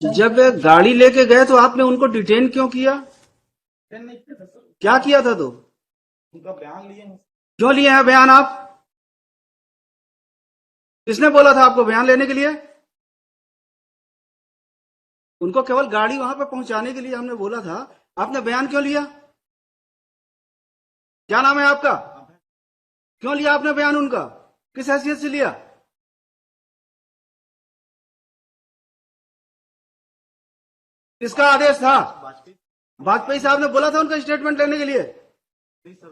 जब गाड़ी लेके गए तो आपने उनको डिटेन क्यों किया? नहीं किया था सर। क्या किया था तो? उनका बयान लिए हैं। क्यों लिए हैं बयान आप? किसने बोला था आपको बयान लेने के लिए? उनको केवल गाड़ी वहां पे पहुंचाने के लिए हमने बोला था। आपने बयान क्यों लिया? क्या नाम है आपका? क्यों लिया आपने बयान उनका? किस हैसियत से लिया? किसका आदेश था? वाजपेयी। वाजपेयी साहब ने बोला था उनका स्टेटमेंट लेने के लिए? नहीं सर,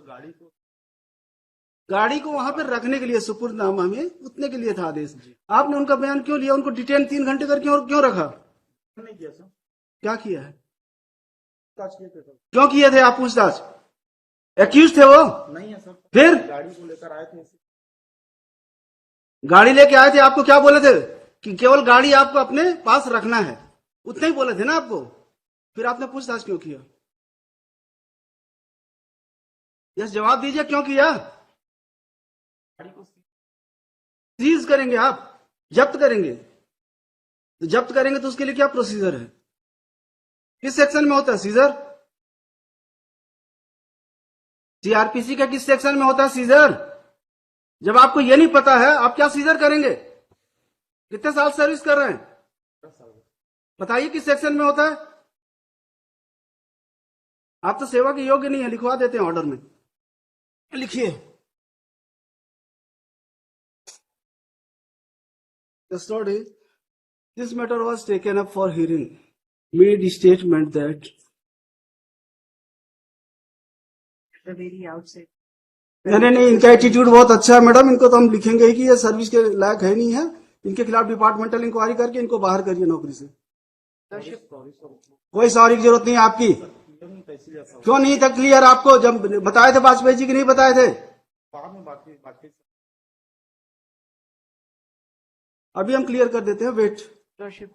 गाड़ी को वहां पर रखने के लिए, सुपुर्दनामा में उतने के लिए था आदेश। आपने उनका बयान क्यों लिया? उनको डिटेन 3 घंटे कर क्यों रखा? नहीं किया सर। क्या किया है? पूछताछ किए थे सर। क्यों किए थे आप पूछताछ? एक्यूज थे वो? नहीं है सर। फिर गाड़ी को लेकर आए थे। गाड़ी लेके आए थे, आपको क्या बोले थे? कि केवल गाड़ी आपको अपने पास रखना है, उतने ही बोले थे ना आपको? फिर आपने पूछताछ क्यों किया? यस, जवाब दीजिए, क्यों किया? गाड़ी को सीज करेंगे आप, जब्त करेंगे। तो जब्त करेंगे तो उसके लिए क्या प्रोसीजर है? किस सेक्शन में होता है सीजर? सीआरपीसी का किस सेक्शन में होता है सीजर? जब आपको ये नहीं पता है, आप क्या सीजर करेंगे? कितने साल सर्विस कर रहे हैं? 10 साल। बताइए किस सेक्शन में होता है? आप तो सेवा के योग्य नहीं है, लिखवा देते हैं ऑर्डर में। लिखिए, custody. This matter was taken up for hearing. Made statement that the very outset. नहीं, इनका एटीट्यूड बहुत अच्छा है मैडम। इनको तो हम लिखेंगे ही कि ये सर्विस के लायक है नहीं है। इनके खिलाफ डिपार्टमेंटल इंक्वायरी करके इनको बाहर करिए नौकरी से। कोई सॉरी की जरूरत नहीं है आपकी। क्यों नहीं था क्लियर आपको? जब बताए थे वाजपेयी जी की नहीं बताए थे? बाद में बाकी अभी हम क्लियर कर देते हैं, wait. Lordship,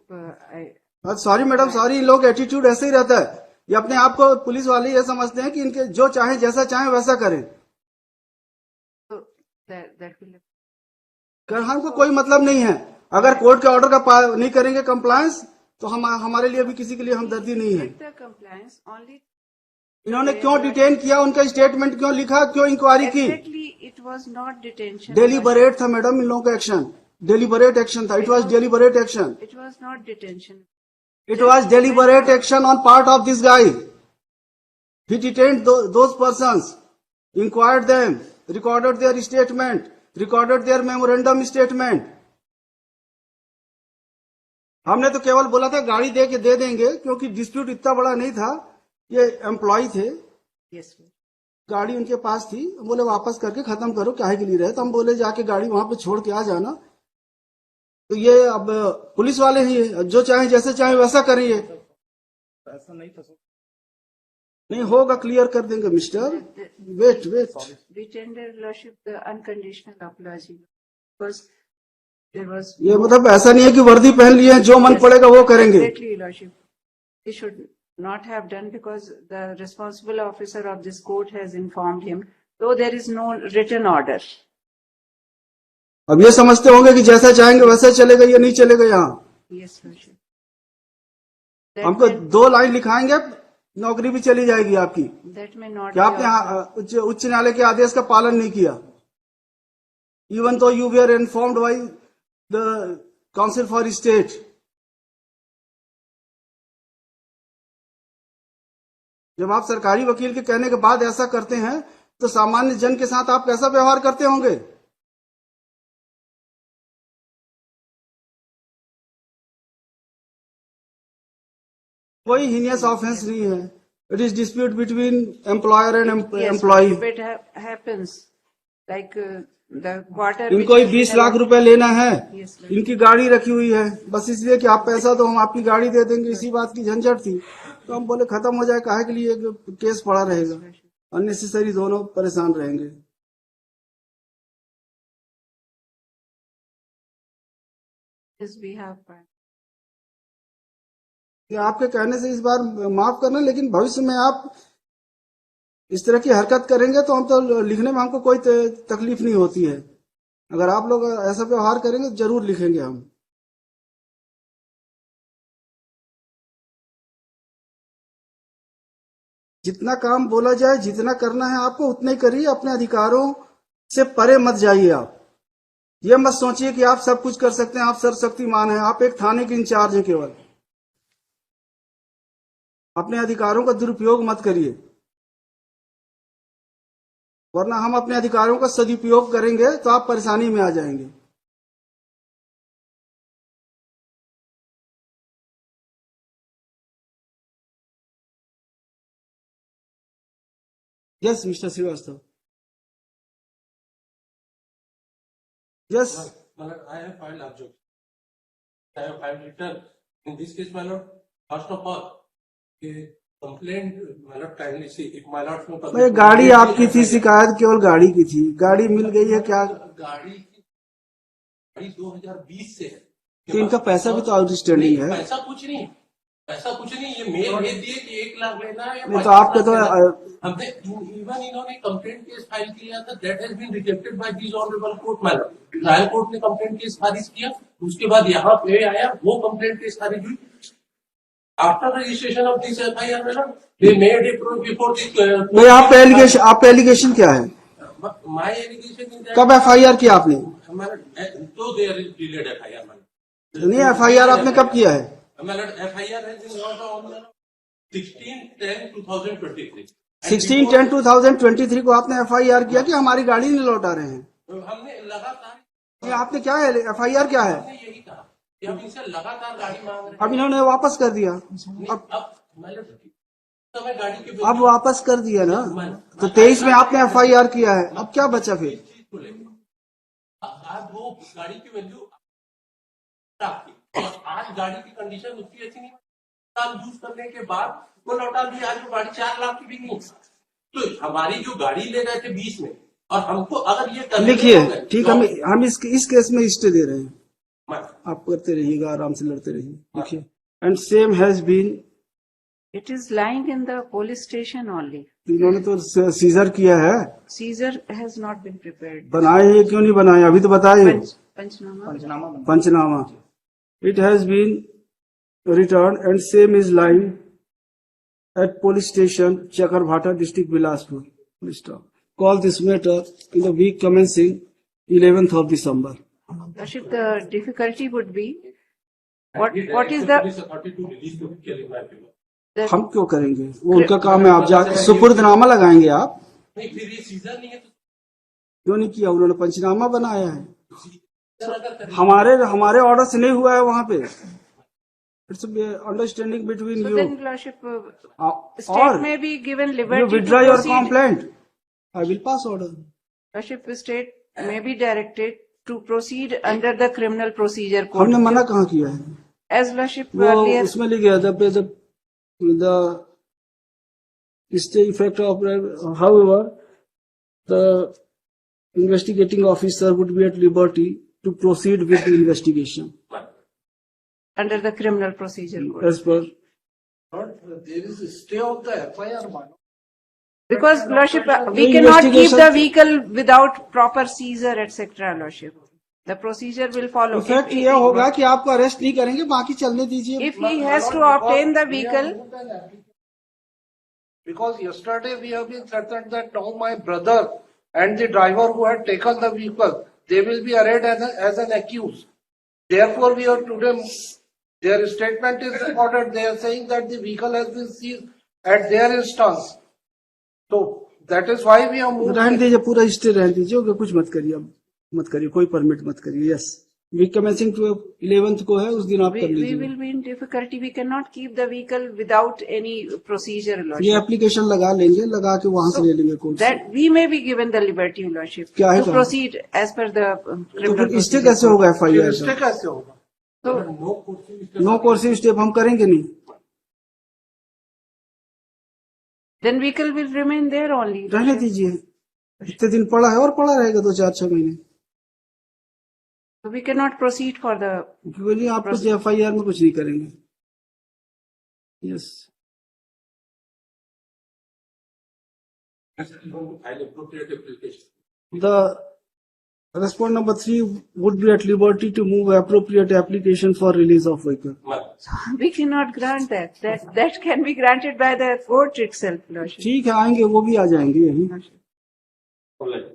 sorry madam, sorry. इन लोग एटीट्यूड ऐसे ही रहता है। ये अपने आप को पुलिस वाले ये समझते हैं कि इनके जो चाहे जैसा चाहे वैसा करें। so that will. कर हमको कोई मतलब नहीं है। अगर कोर्ट के ऑर्डर का नहीं करेंगे कंप्लायंस, तो हमारे लिए भी किसी के लिए हमदर्दी नहीं है। The compliance only. इन्होंने क्यों डिटेन किया? उनका स्टेटमेंट क्यों लिखा? क्यों इंक्वायरी की? Exactly, it was not detention. Deliberate था मैडम इन लोगों का एक्शन। डेलीबरेट एक्शन था। It was deliberate action. It was not detention. It was deliberate action on part of this guy. He detained those persons, inquired them, recorded their statement, recorded their memorandum statement. हमने तो केवल बोला था गाड़ी दे देंगे, क्योंकि dispute इतना बड़ा नहीं था। ये एम्प्लॉय थे, Yes, sir. गाड़ी उनके पास थी। हम बोले वापस करके खत्म करो, काहे के लिए रहे? तो हम बोले जाके गाड़ी वहां पे छोड़ के आ जाना। तो ये अब पुलिस वाले ही है, जो चाहे जैसे चाहे वैसा करेंगे। ऐसा नहीं था सर। नहीं होगा, क्लियर कर देंगे mister. Wait. We tender Lordship the unconditional apology because there was. ये मतलब ऐसा नहीं है कि वर्दी पहन लिए हैं, जो मन पड़ेगा वो करेंगे। Exactly, Lordship. He should not have done because the responsible officer of this court has informed him, though there is no written order. अब ये समझते होंगे कि जैसा चाहेंगे वैसा चलेगा, ये नहीं चलेगा यहाँ। Yes, Lordship. हमको 2 लाइन लिखाएंगे, नौकरी भी चली जाएगी आपकी। That may not. क्या आपने उच्च न्यायालय के आदेश का पालन नहीं किया? Even though you were informed by the council for state. जब आप सरकारी वकील के कहने के बाद ऐसा करते हैं, तो सामान्य जन के साथ आप कैसा व्यवहार करते होंगे? कोई हीनियस ऑफेंस नहीं है। It is dispute between employer and employee. If it happens, like the quarter. इनको ही 20 लाख रुपए लेना है। Yes, Lord. इनकी गाड़ी रखी हुई है, बस इसलिए कि आप पैसा दो, हम आपकी गाड़ी दे देंगे। इसी बात की झंझट थी, तो हम बोले खत्म हो जाए, काहे के लिए केस पड़ा रहेगा? अननेसेसरी दोनों परेशान रहेंगे। Yes, we have. कि आपके कहने से इस बार माफ करना, लेकिन भविष्य में आप इस तरह की हरकत करेंगे तो हम तो लिखने में हमको कोई तकलीफ नहीं होती है। अगर आप लोग ऐसा व्यवहार करेंगे तो जरूर लिखेंगे हम। जितना काम बोला जाए, जितना करना है आपको उतना ही करिए, अपने अधिकारों से परे मत जाइए आप। ये मत सोचिए कि आप सब कुछ कर सकते हैं, आप सर्वशक्तिमान हैं। आप एक थाने के इंचार्ज हैं केवल। अपने अधिकारों का दुरुपयोग मत करिए, वरना हम अपने अधिकारों का सदुपयोग करेंगे तो आप परेशानी में आ जाएंगे। Yes mister Srivastava, yes. My lord, I have filed objection. I have filed return. In this case, my lord, first of all, a complaint, my lord, kindly see, if my lord from भाई गाड़ी आपकी थी, शिकायत केवल गाड़ी की थी, गाड़ी मिल गई है क्या? गाड़ी 2020 से है। तो इनका पैसा भी तो आउटस्टैंडिंग है। पैसा कुछ नहीं, पैसा कुछ नहीं, ये मेल भेज दिए कि 1 लाख लेना है या नहीं तो 25 आपके लाख तो लेना है। हमने इवन इन्होंने कंप्लेंट केस फाइल किया था, that has been rejected by this honourable court. Madam trial court ने कंप्लेंट केस खारिज किया, उसके बाद यहाँ पे आया, वो कंप्लेंट केस खारिज हुई। After registration of this FIR madam, they made it before this. भाई आपका एलिगेशन क्या है? माय एलिगेशन कब एफआईआर किया आपने? तो there is delayed FIR madam. नहीं, एफआईआर आपने कब किया है? FIR has been launched on 16/10/2023। 16/10/2023 को आपने एफआईआर किया कि हमारी गाड़ी नहीं लौटा रहे हैं? हमने लगातार, ये आपने क्या है, एफआईआर क्या है? हमने यही कहा कि हम इनसे लगातार गाड़ी मांग रहे हैं। अब इन्होंने वापस कर दिया, अब मैडम समय गाड़ी के अब वापस कर दिया ना, तो 23 में आपने एफआईआर किया है, अब क्या बचा फिर? चीज को लेकर आज वो गाड़ी की वैल्यू आपकी, और आज गाड़ी की कंडीशन उसकी अच्छी नहीं, साल यूज करने के बाद वो लौटा दिया। आज वो गाड़ी 4 लाख की बिकी। तो हमारी जो गाड़ी ले रहे थे 20 में, और हमको अगर ये करने लिखिए, होंगे, ठीक, तो हम इस केस में स्टे दे रहे हैं, मैं- आप करते रहिएगा, आराम से लड़ते रहिए। लिखिए, and same has been, It is lying in the police station only. इन्होंने तो सीजर किया है, Caesar has not been prepared. बनाए हैं, क्यों नहीं बनाए? अभी तो बताए Panchnama. पंचनामा बना। Panchnama. It has been written and same is lying at police station Chakarbhata district Bilaspur. Call this matter in the week commencing 11th of December. Rashid, the difficulty would be, what is Police the, authority to release the vehicle in my favor। the हम क्यों करेंगे? वो उनका काम है, आप जाके सुपुर्दनामा लगाएंगे आप? नहीं, फिर ये सीजन नहीं है तो क्यों नहीं किया? उन्होंने पंचनामा बनाया है, सीजन अगर करें- हमारे ऑर्डर से नहीं हुआ है वहां पे। It's understanding between so you then Lordship, state और may be given you liberty to withdraw your proceed. Complaint, I will pass order. Lordship, state may be directed to proceed under the criminal procedure code. हमने मना कहाँ किया है? As Lordship वो earlier, उसमें लिख गया the stay effect of, however the investigating officer would be at liberty to proceed with the investigation under the criminal procedure code. as per. There is a stay of the FIR, man. Because Lordship, we The cannot keep investigation- the vehicle without proper seizure, etc. Lordship. The procedure will follow. Effect ये होगा कि आपको arrest नहीं करेंगे, बाकी चलने दीजिए। If he has to obtain the vehicle, Because yesterday we have been certain that now my brother and the driver who had taken the vehicle, they will be arraigned as an accused. Therefore, we are today, their statement is recorded, they are saying that the vehicle has been seized at their instance. So, that is why we are moving. रहने दीजिए, पूरा stay रहने दीजिए, okay, कुछ मत करिए, अब मत करिए, कोई परमिट मत करिए। यस, वीक कमेंसिंग 11th को है, उस दिन आप कर we लीजिए। will be in difficulty. We cannot keep the vehicle without any procedure, ये Lordship. एप्लीकेशन लगा लेंगे, लगा के वहां से ले लेंगे कोर्ट से। That we may be given the liberty, Lordship, क्या है to कहा? proceed as per the तो criminal फिर स्टे procedure कैसे code. होगा एफआईआर Stay का? कैसे होगा? So, नो कोर्सिव स्टेप हम करेंगे नहीं। then vehicle will remain there only. रहने दीजिए, इतने दिन पड़ा है और पड़ा रहेगा 2-4-6 महीने। So we cannot proceed for the, बोलिए, आप कुछ एफआईआर में कुछ नहीं करेंगे। Yes, file appropriate application। The Respondent number 3 would be at liberty to move appropriate application for release of vehicle. We cannot grant that. That can be granted by the court itself, Lordship. ठीक है, आएंगे, वो भी आ जाएंगे यहीं. Lordship. Alright.